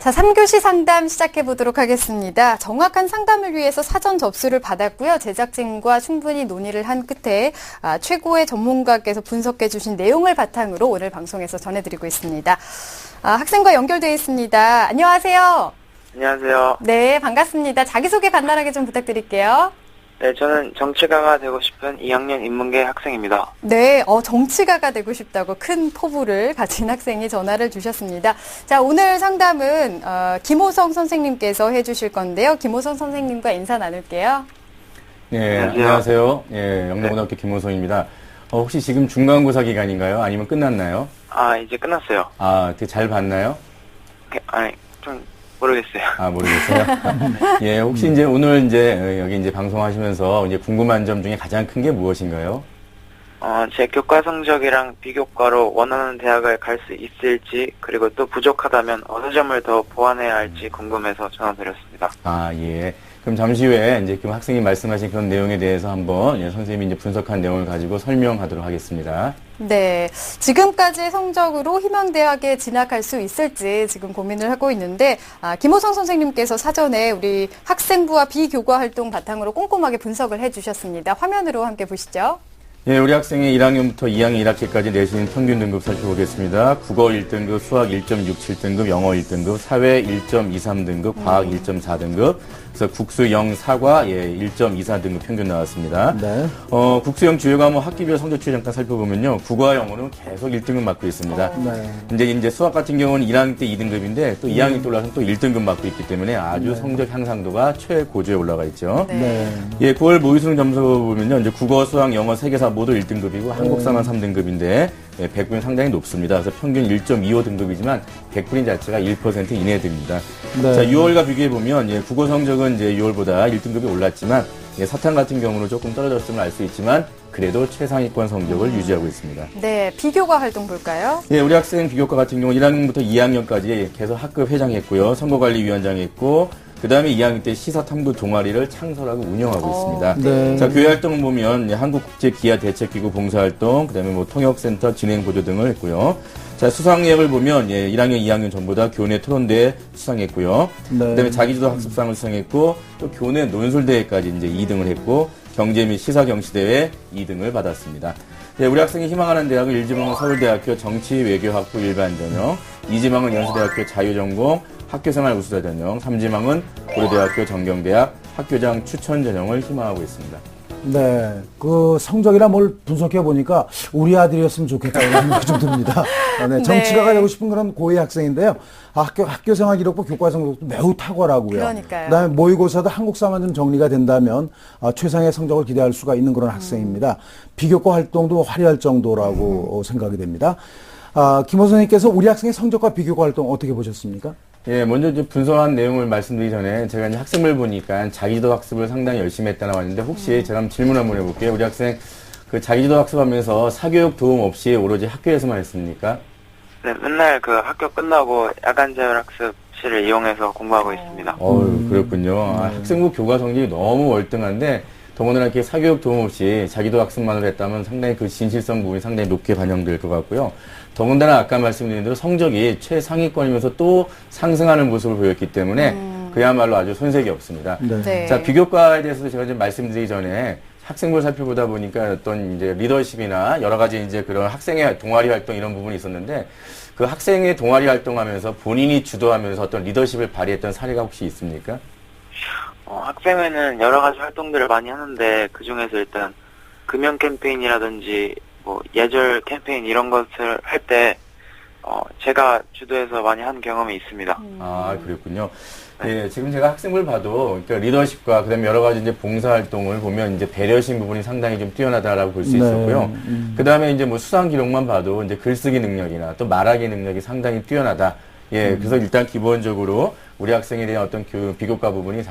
자, 3교시 상담 시작해 보도록 하겠습니다. 정확한 상담을 위해서 사전 접수를 받았고요. 제작진과 충분히 논의를 한 끝에 최고의 전문가께서 분석해 주신 내용을 바탕으로 오늘 방송에서 전해드리고 있습니다. 학생과 연결되어 있습니다. 안녕하세요. 안녕하세요. 네, 반갑습니다. 자기소개 간단하게 좀 부탁드릴게요. 네, 저는 정치가가 되고 싶은 2학년 인문계 학생입니다. 네, 정치가가 되고 싶다고 큰 포부를 가진 학생이 전화를 주셨습니다. 자, 오늘 상담은 김호성 선생님께서 해주실 건데요. 김호성 선생님과 인사 나눌게요. 네, 안녕하세요. 예, 영동고등학교 김호성입니다. 혹시 지금 중간고사 기간인가요? 아니면 끝났나요? 이제 끝났어요. 되게 잘 봤나요? 좀 모르겠어요. 모르겠어요. 예, 혹시 이제 오늘 이제 여기 이제 방송하시면서 이제 궁금한 점 중에 가장 큰 게 무엇인가요? 제 교과 성적이랑 비교과로 원하는 대학을 갈 수 있을지, 그리고 또 부족하다면 어느 점을 더 보완해야 할지 궁금해서 전화드렸습니다. 예. 그럼 잠시 후에 이제 그 학생이 말씀하신 그런 내용에 대해서 한번 선생님이 이제 분석한 내용을 가지고 설명하도록 하겠습니다. 네. 지금까지의 성적으로 희망대학에 진학할 수 있을지 지금 고민을 하고 있는데, 김호성 선생님께서 사전에 우리 학생부와 비교과 활동 바탕으로 꼼꼼하게 분석을 해주셨습니다. 화면으로 함께 보시죠. 예, 우리 학생의 1학년부터 2학년 1학기까지 내신 평균 등급 살펴보겠습니다. 국어 1등급, 수학 1.67등급, 영어 1등급, 사회 1.23등급, 과학 1.4등급, 그래서 국수 0, 사과 1.24등급 평균 나왔습니다. 네. 국수 0 주요 과목 학기별 성적 추이 잠깐 살펴보면요. 국어와 영어는 계속 1등급 맡고 있습니다. 네. 이제 수학 같은 경우는 1학년 때 2등급인데 또 2학년 때 올라서 또 1등급 맡고 있기 때문에 아주 성적 향상도가 최고조에 올라가 있죠. 네. 네. 9월 모의수능 점수 보면요. 이제 국어, 수학, 영어, 세계사 모두 1등급이고 한국사만 3등급인데 100분이 상당히 높습니다. 그래서 평균 1.25등급이지만 100분위 자체가 1% 이내에 듭니다. 네. 자, 6월과 비교해 보면 국어 성적은 이제 6월보다 1등급이 올랐지만 사탕 같은 경우는 조금 떨어졌음을 알 수 있지만 그래도 최상위권 성적을 유지하고 있습니다. 네, 비교과 활동 볼까요? 우리 학생 비교과 같은 경우 1학년부터 2학년까지 계속 학급 회장했고요. 선거관리위원장 했고 그다음에 2학년 때 시사탐구 동아리를 창설하고 운영하고 있습니다. 네. 자, 교회 활동을 보면 한국국제기아대책기구 봉사활동, 그다음에 통역센터 진행보조 등을 했고요. 자, 수상 내역을 보면 1학년, 2학년 전부 다 교내 토론대회 수상했고요. 네. 그다음에 자기주도 학습상을 수상했고 또 교내 논술대회까지 이제 2등을 했고 경제 및 시사경시대회 2등을 받았습니다. 우리 학생이 희망하는 대학은 1지망은 서울대학교 정치외교학부 일반전형, 2지망은 연수대학교 자유전공 학교생활 우수자 전형, 3지망은 고려대학교 정경대학 학교장 추천 전형을 희망하고 있습니다. 네, 그 성적이나 뭘 분석해 보니까 우리 아들이었으면 좋겠다 이런 생각이 좀 듭니다. 네, 정치가가 되고 싶은 그런 고위 학생인데요. 학교 생활 기록부 교과 성적도 매우 탁월하고요. 그러니까요. 그다음에 모의고사도 한국사만 좀 정리가 된다면 최상의 성적을 기대할 수가 있는 그런 학생입니다. 비교과 활동도 화려할 정도라고 생각이 됩니다. 김호 선생님께서 우리 학생의 성적과 비교과 활동 어떻게 보셨습니까? 예, 먼저 이제 분석한 내용을 말씀드리기 전에 제가 이제 학생을 보니까 자기지도 학습을 상당히 열심히 했다고 하는데 혹시 제가 한번 질문 한번 해볼게요. 우리 학생 그 자기지도 학습하면서 사교육 도움 없이 오로지 학교에서만 했습니까? 네, 맨날 그 학교 끝나고 야간 자율학습실을 이용해서 공부하고 있습니다. 그렇군요. 학생부 교과 성적이 너무 월등한데 더군다나 이렇게 사교육 도움 없이 자기도 학습만을 했다면 상당히 그 진실성 부분이 상당히 높게 반영될 것 같고요. 더군다나 아까 말씀드린 대로 성적이 최상위권이면서 또 상승하는 모습을 보였기 때문에 그야말로 아주 손색이 없습니다. 네. 네. 자, 비교과에 대해서도 제가 좀 말씀드리기 전에 학생부를 살펴보다 보니까 어떤 이제 리더십이나 여러 가지 이제 그런 학생의 동아리 활동 이런 부분이 있었는데 그 학생의 동아리 활동하면서 본인이 주도하면서 어떤 리더십을 발휘했던 사례가 혹시 있습니까? 학생회는 여러 가지 활동들을 많이 하는데 그 중에서 일단 금연 캠페인이라든지 뭐 예절 캠페인 이런 것을 할 때 제가 주도해서 많이 한 경험이 있습니다. 아, 그렇군요. 예, 지금 제가 학생부를 봐도 그러니까 리더십과 그다음에 여러 가지 이제 봉사 활동을 보면 이제 배려심 부분이 상당히 좀 뛰어나다라고 볼 수 네. 있었고요. 그다음에 이제 뭐 수상 기록만 봐도 이제 글쓰기 능력이나 또 말하기 능력이 상당히 뛰어나다. 예, 그래서 일단 기본적으로 우리 학생에 대한 어떤 비교과 부분이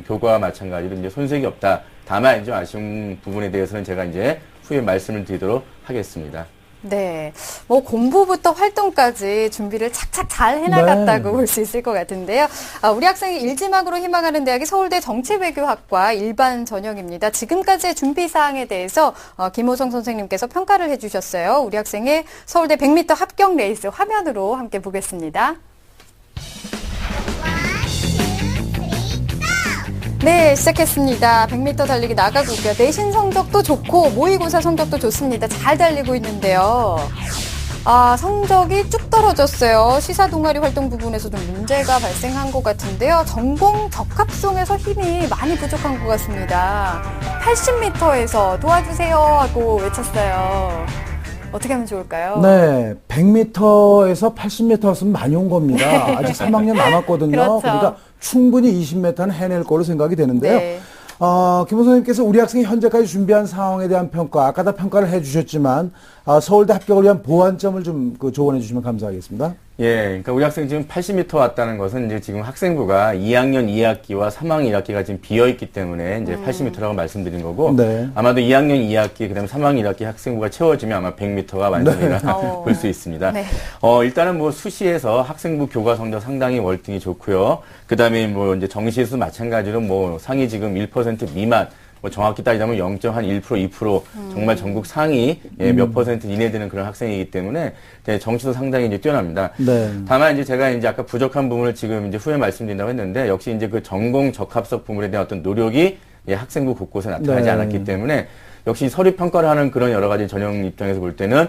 교과와 마찬가지로 이제 손색이 없다. 다만 이제 아쉬운 부분에 대해서는 제가 이제 후에 말씀을 드리도록 하겠습니다. 네. 뭐 공부부터 활동까지 준비를 착착 잘 해나갔다고 볼 수 있을 것 같은데요. 우리 학생이 일지망으로 희망하는 대학이 서울대 정치외교학과 일반 전형입니다. 지금까지의 준비 사항에 대해서 김호성 선생님께서 평가를 해주셨어요. 우리 학생의 서울대 100m 합격 레이스 화면으로 함께 보겠습니다. 네, 시작했습니다. 100m 달리기 나가고요. 내신 성적도 좋고 모의고사 성적도 좋습니다. 잘 달리고 있는데요. 성적이 쭉 떨어졌어요. 시사 동아리 활동 부분에서 좀 문제가 발생한 것 같은데요. 전공 적합성에서 힘이 많이 부족한 것 같습니다. 80m에서 도와주세요 하고 외쳤어요. 어떻게 하면 좋을까요? 네, 100m에서 80m였으면 많이 온 겁니다. 아직 3학년 남았거든요. 그렇죠. 그러니까 충분히 20m는 해낼 거로 생각이 되는데요. 네. 김 선생님께서 우리 학생이 현재까지 준비한 상황에 대한 평가, 아까 다 평가를 해주셨지만 서울대 합격을 위한 보완점을 좀 조언해 주시면 감사하겠습니다. 예, 그러니까 우리 학생 지금 80m 왔다는 것은 이제 지금 학생부가 2학년 2학기와 3학년 1학기가 지금 비어있기 때문에 이제 80m라고 말씀드린 거고 네. 아마도 2학년 2학기 그다음에 3학년 1학기 학생부가 채워지면 아마 100m가 완성이라 볼 수 있습니다. 네. 일단은 뭐 수시에서 학생부 교과 성적 상당히 월등히 좋고요. 그다음에 뭐 이제 정시에서 마찬가지로 뭐 상위 지금 1% 미만 뭐 정확히 따지자면 0.1%, 2% 정말 전국 상위 몇 퍼센트 이내 되는 그런 학생이기 때문에 정시도 상당히 이제 뛰어납니다. 네. 다만 이제 제가 이제 아까 부족한 부분을 지금 이제 후에 말씀드린다고 했는데 역시 이제 그 전공 적합성 부분에 대한 어떤 노력이 학생부 곳곳에 나타나지 네. 않았기 때문에 역시 서류 평가를 하는 그런 여러 가지 전형 입장에서 볼 때는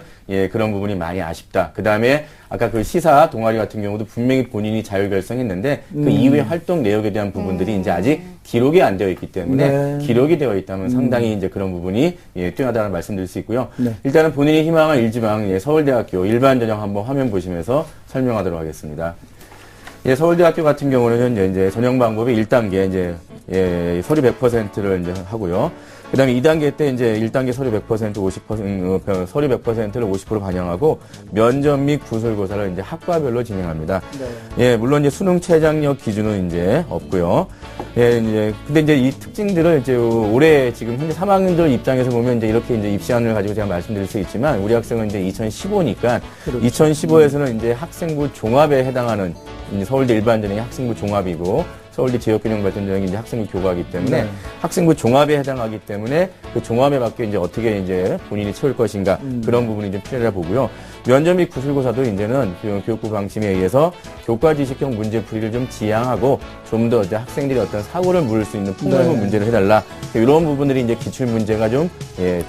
그런 부분이 많이 아쉽다. 그 다음에 아까 그 시사 동아리 같은 경우도 분명히 본인이 자율 결성했는데 그 이후의 활동 내역에 대한 부분들이 이제 아직 기록이 안 되어 있기 때문에 네. 기록이 되어 있다면 상당히 이제 그런 부분이 뛰어나다는 말씀드릴 수 있고요. 네. 일단은 본인이 희망한 일지망 서울대학교 일반 전형 한번 화면 보시면서 설명하도록 하겠습니다. 서울대학교 같은 경우는 이제 전형 방법이 1단계 이제 서류 100%를 이제 하고요. 그 다음에 2단계 때 이제 1단계 서류 100%, 50%, 서류 100%를 50% 반영하고 면접 및 구술고사를 이제 학과별로 진행합니다. 네. 물론 이제 수능 최장력 기준은 이제 없고요. 근데 이제 이 특징들을 이제 올해 지금 현재 3학년들 입장에서 보면 이제 이렇게 이제 입시안을 가지고 제가 말씀드릴 수 있지만 우리 학생은 이제 2015니까 그렇죠. 2015에서는 이제 학생부 종합에 해당하는 이제 서울대 일반전형이 학생부 종합이고 서울대 지역균형발전전형이 이제 학생부 교과이기 때문에 네. 학생부 종합에 해당하기 때문에 그 종합에 맞게 이제 어떻게 이제 본인이 채울 것인가 그런 부분이 좀 필요하다 보고요. 면접 및 구술고사도 이제는 교육부 방침에 의해서 교과 지식형 문제풀이를 좀 지향하고 좀 더 이제 학생들이 어떤 사고를 물을 수 있는 폭넓은 네. 문제를 해달라. 이런 부분들이 이제 기출 문제가 좀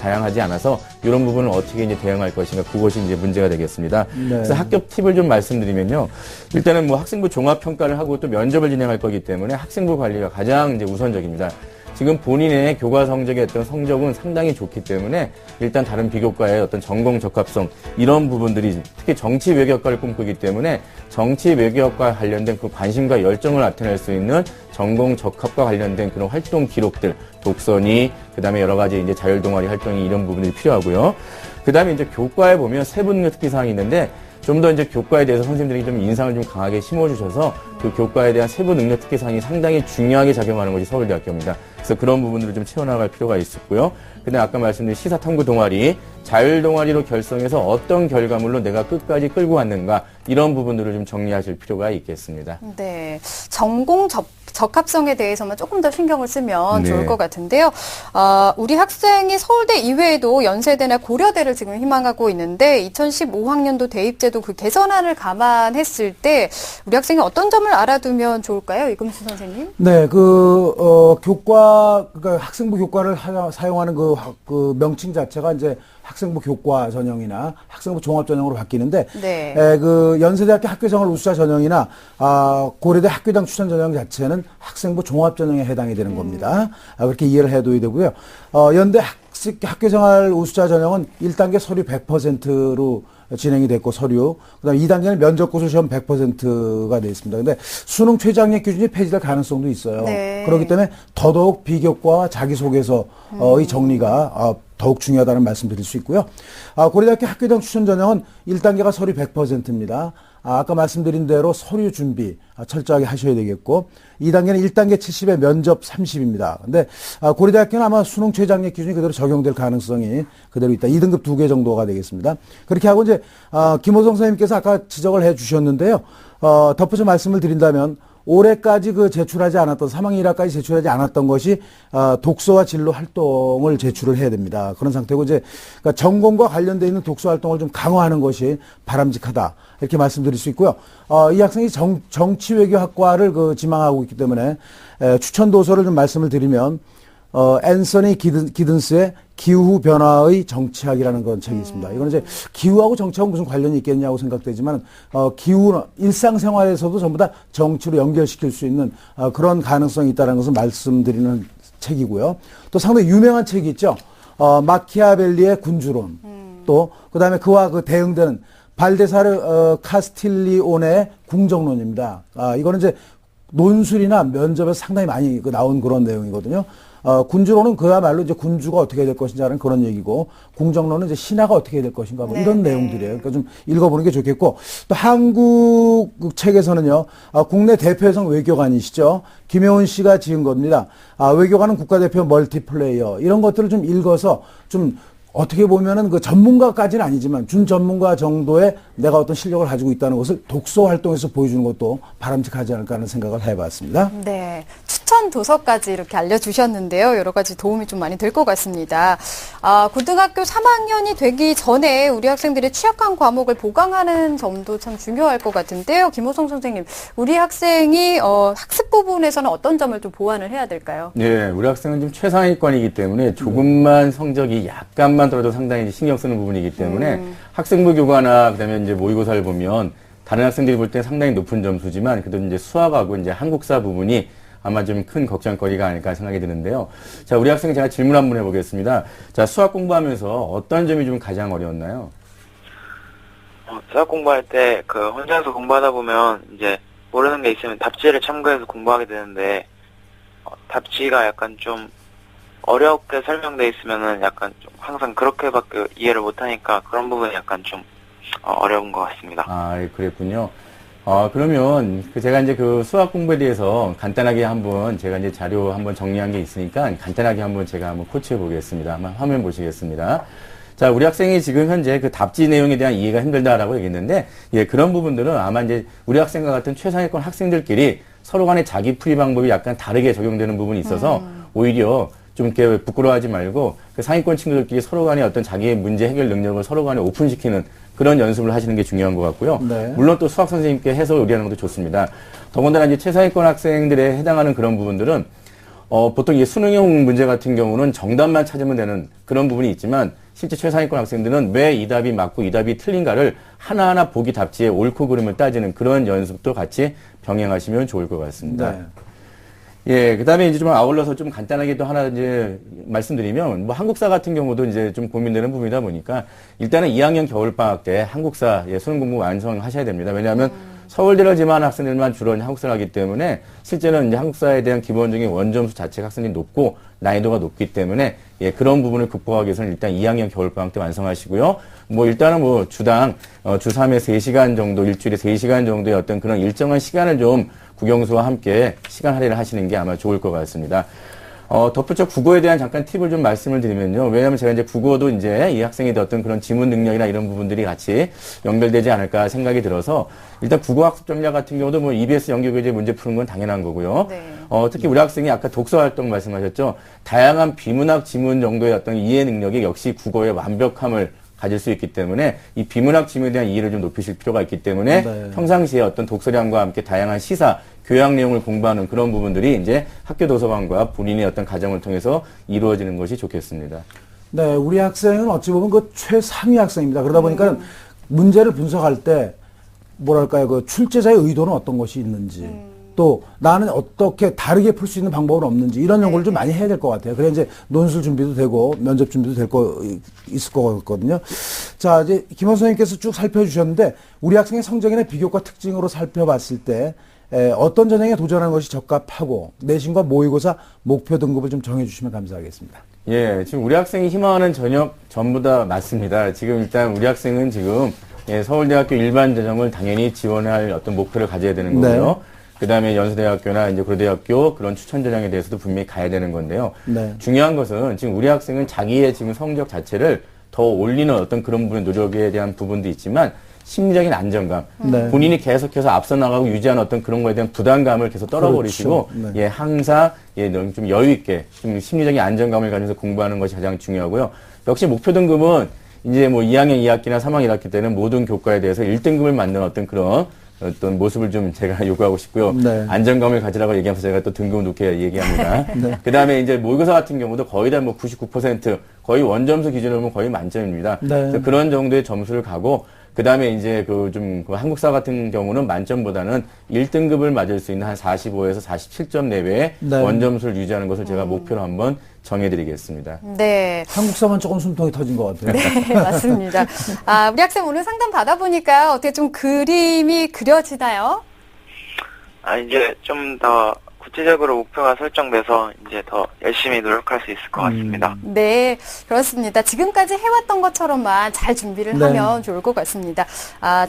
다양하지 않아서 이런 부분을 어떻게 이제 대응할 것인가 그것이 이제 문제가 되겠습니다. 그래서 합격 팁을 좀 말씀드리면요. 일단은 뭐 학생부 종합 평가를 하고 또 면접을 진행할 거기 때문에 학생부 관리가 가장 이제 우선적입니다. 지금 본인의 교과 성적의 어떤 성적은 상당히 좋기 때문에 일단 다른 비교과의 어떤 전공 적합성 이런 부분들이 특히 정치 외교학과를 꿈꾸기 때문에 정치 외교학과 관련된 그 관심과 열정을 나타낼 수 있는 전공 적합과 관련된 그런 활동 기록들, 독서니, 그다음에 여러 가지 이제 자율 동아리 활동이 이런 부분들이 필요하고요. 그다음에 이제 교과에 보면 세부 능력 특기 사항이 있는데 좀 더 이제 교과에 대해서 선생님들이 좀 인상을 좀 강하게 심어주셔서 그 교과에 대한 세부 능력 특기 사항이 상당히 중요하게 작용하는 것이 서울대학교입니다. 그래서 그런 부분들을 좀 채워나갈 필요가 있었고요. 그다음에 아까 말씀드린 시사탐구 동아리, 자율 동아리로 결성해서 어떤 결과물로 내가 끝까지 끌고 왔는가 이런 부분들을 좀 정리하실 필요가 있겠습니다. 네, 전공 적합성에 대해서만 조금 더 신경을 쓰면 네. 좋을 것 같은데요. 우리 학생이 서울대 이외에도 연세대나 고려대를 지금 희망하고 있는데 2015학년도 대입제도 그 개선안을 감안했을 때 우리 학생이 어떤 점을 알아두면 좋을까요? 이금수 선생님? 네, 그러니까 학생부 교과를 사용하는 그 명칭 자체가 이제 학생부 교과 전형이나 학생부 종합 전형으로 바뀌는데, 네. 그 연세대학교 학교생활 우수자 전형이나 고려대 학교당 추천 전형 자체는 학생부 종합 전형에 해당이 되는 겁니다. 그렇게 이해를 해둬야 되고요. 연대 학교생활 우수자 전형은 1단계 서류 100%로 진행이 됐고 서류, 그다음 2단계는 면접 고소 시험 100%가 돼 있습니다. 근데 수능 최저학력 기준이 폐지될 가능성도 있어요. 네. 그렇기 때문에 더더욱 비교과와 자기소개서의 정리가 더욱 중요하다는 말씀 드릴 수 있고요. 고려대학교 학교당 추천 전형은 1단계가 서류 100%입니다. 아까 말씀드린 대로 서류 준비 철저하게 하셔야 되겠고, 2단계는 1단계 70에 면접 30입니다. 근데 고려대학교는 아마 수능 최저학력 기준이 그대로 적용될 가능성이 그대로 있다. 2등급 2개 정도가 되겠습니다. 그렇게 하고 이제 김호성 선생님께서 아까 지적을 해 주셨는데요. 덧붙여 말씀을 드린다면 올해까지 제출하지 않았던 3학년 1학까지 제출하지 않았던 것이 독서와 진로 활동을 제출을 해야 됩니다. 그런 상태고 이제 그러니까 전공과 관련되어 있는 독서 활동을 좀 강화하는 것이 바람직하다 이렇게 말씀드릴 수 있고요. 이 학생이 정치외교학과를 지망하고 있기 때문에 추천 도서를 좀 말씀을 드리면 앤서니 기든스의 기후 변화의 정치학이라는 그런 책이 있습니다. 이거는 이제 기후하고 정치하고 무슨 관련이 있겠냐고 생각되지만 기후는 일상생활에서도 전부 다 정치로 연결시킬 수 있는 그런 가능성이 있다는 것을 말씀드리는 책이고요. 또 상당히 유명한 책이 있죠. 마키아벨리의 군주론. 또 그다음에 그와 대응되는 발데사르 카스틸리온의 궁정론입니다. 이거는 이제 논술이나 면접에서 상당히 많이 나온 그런 내용이거든요. 군주론은 그야말로 이제 군주가 어떻게 될 것인지 하는 그런 얘기고, 궁정론은 이제 신하가 어떻게 될 것인가 뭐 이런 내용들이에요. 그러니까 좀 읽어보는 게 좋겠고, 또 한국 책에서는요, 국내 대표 여성 외교관이시죠. 김혜원 씨가 지은 겁니다. 외교관은 국가대표 멀티플레이어. 이런 것들을 좀 읽어서 좀 어떻게 보면은 전문가까지는 아니지만 준전문가 정도의 내가 어떤 실력을 가지고 있다는 것을 독서 활동에서 보여주는 것도 바람직하지 않을까 하는 생각을 해봤습니다. 네. 추천 도서까지 이렇게 알려주셨는데요. 여러 가지 도움이 좀 많이 될 것 같습니다. 고등학교 3학년이 되기 전에 우리 학생들이 취약한 과목을 보강하는 점도 참 중요할 것 같은데요. 김호성 선생님, 우리 학생이 학습 부분에서는 어떤 점을 좀 보완을 해야 될까요? 네, 우리 학생은 지금 최상위권이기 때문에 조금만 성적이 약간만 떨어도 상당히 신경 쓰는 부분이기 때문에 학생부 교과나 그다음에 이제 모의고사를 보면 다른 학생들이 볼 때 상당히 높은 점수지만 그래도 이제 수학하고 이제 한국사 부분이 아마 좀 큰 걱정거리가 아닐까 생각이 드는데요. 자, 우리 학생 제가 질문 한번 해보겠습니다. 자, 수학 공부하면서 어떤 점이 좀 가장 어려웠나요? 수학 공부할 때 혼자서 공부하다 보면 이제 모르는 게 있으면 답지를 참고해서 공부하게 되는데 답지가 약간 좀 어렵게 설명돼 있으면은 약간 좀 항상 그렇게밖에 이해를 못하니까 그런 부분이 약간 좀 어려운 것 같습니다. 아, 그랬군요. 그러면 제가 이제 수학 공부에 대해서 간단하게 한번 제가 이제 자료 한번 정리한 게 있으니까 간단하게 한번 제가 한번 코치해 보겠습니다. 한번 화면 보시겠습니다. 자, 우리 학생이 지금 현재 답지 내용에 대한 이해가 힘들다라고 얘기했는데, 예, 그런 부분들은 아마 이제 우리 학생과 같은 최상위권 학생들끼리 서로 간의 자기 풀이 방법이 약간 다르게 적용되는 부분이 있어서 오히려 좀 이렇게 부끄러워하지 말고 상위권 친구들끼리 서로 간의 어떤 자기의 문제 해결 능력을 서로 간에 오픈시키는 그런 연습을 하시는 게 중요한 것 같고요. 네. 물론 또 수학 선생님께 해석을 의뢰하는 것도 좋습니다. 더군다나 이제 최상위권 학생들에 해당하는 그런 부분들은 보통 이 수능형 문제 같은 경우는 정답만 찾으면 되는 그런 부분이 있지만 실제 최상위권 학생들은 왜 이 답이 맞고 이 답이 틀린가를 하나하나 보기 답지에 옳고 그름을 따지는 그런 연습도 같이 병행하시면 좋을 것 같습니다. 네. 예, 그 다음에 이제 좀 아울러서 좀 간단하게 또 하나 이제 말씀드리면, 뭐 한국사 같은 경우도 이제 좀 고민되는 부분이다 보니까, 일단은 2학년 겨울방학 때 한국사 수능 공부 완성하셔야 됩니다. 왜냐하면 서울대를 지망한 학생들만 주로 한국사를 하기 때문에, 실제는 이제 한국사에 대한 기본적인 원점수 자체가 학생이 높고, 난이도가 높기 때문에, 예, 그런 부분을 극복하기 위해서는 일단 2학년 겨울방학 때 완성하시고요. 뭐 일단은 뭐 주당, 주 3회 3시간 정도, 일주일에 3시간 정도의 어떤 그런 일정한 시간을 좀 국영수와 함께 시간 할애를 하시는 게 아마 좋을 것 같습니다. 덧붙여 국어에 대한 잠깐 팁을 좀 말씀을 드리면요. 왜냐하면 제가 이제 국어도 이제 이 학생의 어떤 그런 지문 능력이나 이런 부분들이 같이 연결되지 않을까 생각이 들어서 일단 국어학습 전략 같은 경우도 뭐 EBS 연계교재 문제 푸는 건 당연한 거고요. 네. 특히 우리 학생이 아까 독서 활동 말씀하셨죠. 다양한 비문학 지문 정도의 어떤 이해 능력이 역시 국어의 완벽함을 가질 수 있기 때문에 이 비문학 지문에 대한 이해를 좀 높이실 필요가 있기 때문에 네. 평상시에 어떤 독서량과 함께 다양한 시사, 교양 내용을 공부하는 그런 부분들이 이제 학교 도서관과 본인의 어떤 과정을 통해서 이루어지는 것이 좋겠습니다. 네, 우리 학생은 어찌 보면 그 최상위 학생입니다. 그러다 보니까 문제를 분석할 때 뭐랄까요, 그 출제자의 의도는 어떤 것이 있는지, 또 나는 어떻게 다르게 풀 수 있는 방법은 없는지 이런 연구를 좀 많이 해야 될 것 같아요. 그래 이제 논술 준비도 되고 면접 준비도 있을 것 같거든요. 자, 이제 김원 선생님께서 쭉 살펴주셨는데 우리 학생의 성적이나 비교과 특징으로 살펴봤을 때 어떤 전형에 도전하는 것이 적합하고 내신과 모의고사 목표 등급을 좀 정해주시면 감사하겠습니다. 예, 지금 우리 학생이 희망하는 전형 전부 다 맞습니다. 지금 일단 우리 학생은 지금 서울대학교 일반 전형을 당연히 지원할 어떤 목표를 가져야 되는 거고요. 네. 그 다음에 연세대학교나 이제 고려대학교 그런 추천 전형에 대해서도 분명히 가야 되는 건데요. 네. 중요한 것은 지금 우리 학생은 자기의 지금 성적 자체를 더 올리는 어떤 그런 부분의 노력에 대한 부분도 있지만 심리적인 안정감, 네. 본인이 계속해서 앞서 나가고 유지하는 어떤 그런 거에 대한 부담감을 계속 떨어버리시고, 그렇죠. 네. 예, 항상 좀 여유 있게 좀 심리적인 안정감을 가지면서 공부하는 것이 가장 중요하고요. 역시 목표 등급은 이제 뭐 2학년 2학기나 3학년 1학기 때는 모든 교과에 대해서 1등급을 만드는 어떤 그런 어떤 모습을 좀 제가 요구하고 싶고요. 네. 안정감을 가지라고 얘기하면서 제가 또 등급을 높게 얘기합니다. 네. 그 다음에 이제 모의고사 같은 경우도 거의 다 뭐 99% 거의 원점수 기준으로 보면 거의 만점입니다. 네. 그래서 그런 정도의 점수를 가고 그 다음에 이제 그 한국사 같은 경우는 만점보다는 1등급을 맞을 수 있는 한 45에서 47점 내외의 네. 원점수를 유지하는 것을 제가 목표로 한번 정해드리겠습니다. 네. 한국사만 조금 숨통이 터진 것 같아요. 네, 맞습니다. 우리 학생 오늘 상담 받아보니까 어떻게 좀 그림이 그려지나요? 이제 좀 더 구체적으로 목표가 설정돼서 이제 더 열심히 노력할 수 있을 것 같습니다. 네, 그렇습니다. 지금까지 해왔던 것처럼만 잘 준비를 네. 하면 좋을 것 같습니다.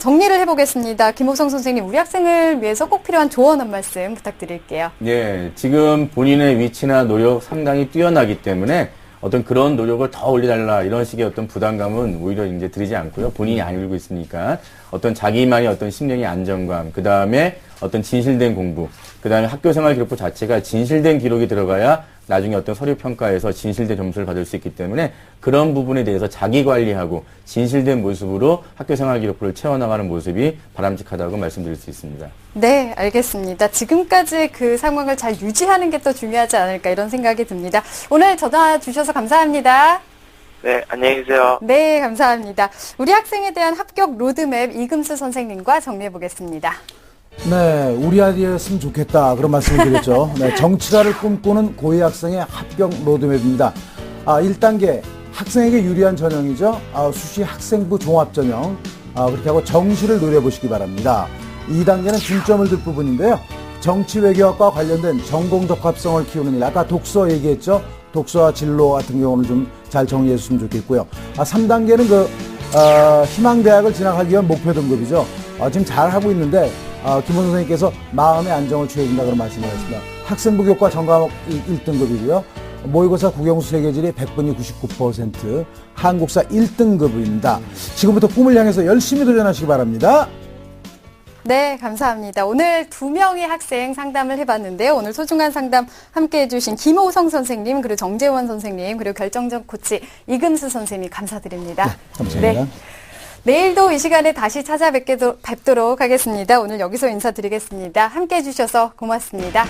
정리를 해보겠습니다. 김호성 선생님, 우리 학생을 위해서 꼭 필요한 조언 한 말씀 부탁드릴게요. 네, 지금 본인의 위치나 노력 상당히 뛰어나기 때문에 어떤 그런 노력을 더 올려달라 이런 식의 어떤 부담감은 오히려 이제 드리지 않고요. 본인이 안 이루고 있으니까 어떤 자기만의 어떤 심령의 안정감, 그 다음에 어떤 진실된 공부, 그 다음에 학교생활 기록부 자체가 진실된 기록이 들어가야 나중에 어떤 서류 평가에서 진실된 점수를 받을 수 있기 때문에 그런 부분에 대해서 자기 관리하고 진실된 모습으로 학교생활 기록부를 채워나가는 모습이 바람직하다고 말씀드릴 수 있습니다. 네, 알겠습니다. 지금까지 그 상황을 잘 유지하는 게 또 중요하지 않을까 이런 생각이 듭니다. 오늘 전화 주셔서 감사합니다. 네, 안녕히 계세요. 네, 감사합니다. 우리 학생에 대한 합격 로드맵 이금수 선생님과 정리해 보겠습니다. 네, 우리 아이였으면 좋겠다 그런 말씀을 드렸죠. 네, 정치가를 꿈꾸는 고위 학생의 합격 로드맵입니다. 1단계 학생에게 유리한 전형이죠. 수시 학생부 종합 전형 그렇게 하고 정시를 노려보시기 바랍니다. 2단계는 중점을 둘 부분인데요. 정치 외교학과 관련된 전공 적합성을 키우는 일, 아까 독서 얘기했죠. 독서와 진로 같은 경우는 좀 잘 정리해 주시면 좋겠고요. 3단계는 희망대학을 진학하기 위한 목표 등급이죠. 지금 잘 하고 있는데 김원 선생님께서 마음의 안정을 취해준다 그런 말씀을 하셨습니다. 학생부 교과 전과목 1등급이고요. 모의고사 국영수 세계지리 100분이 99%, 한국사 1등급입니다. 지금부터 꿈을 향해서 열심히 도전하시기 바랍니다. 네, 감사합니다. 오늘 2명의 학생 상담을 해봤는데요. 오늘 소중한 상담 함께 해주신 김호성 선생님, 그리고 정재원 선생님, 그리고 결정적 코치 이금수 선생님 감사드립니다. 네, 감사합니다. 네. 내일도 이 시간에 다시 찾아뵙도록 하겠습니다. 오늘 여기서 인사드리겠습니다. 함께 해주셔서 고맙습니다.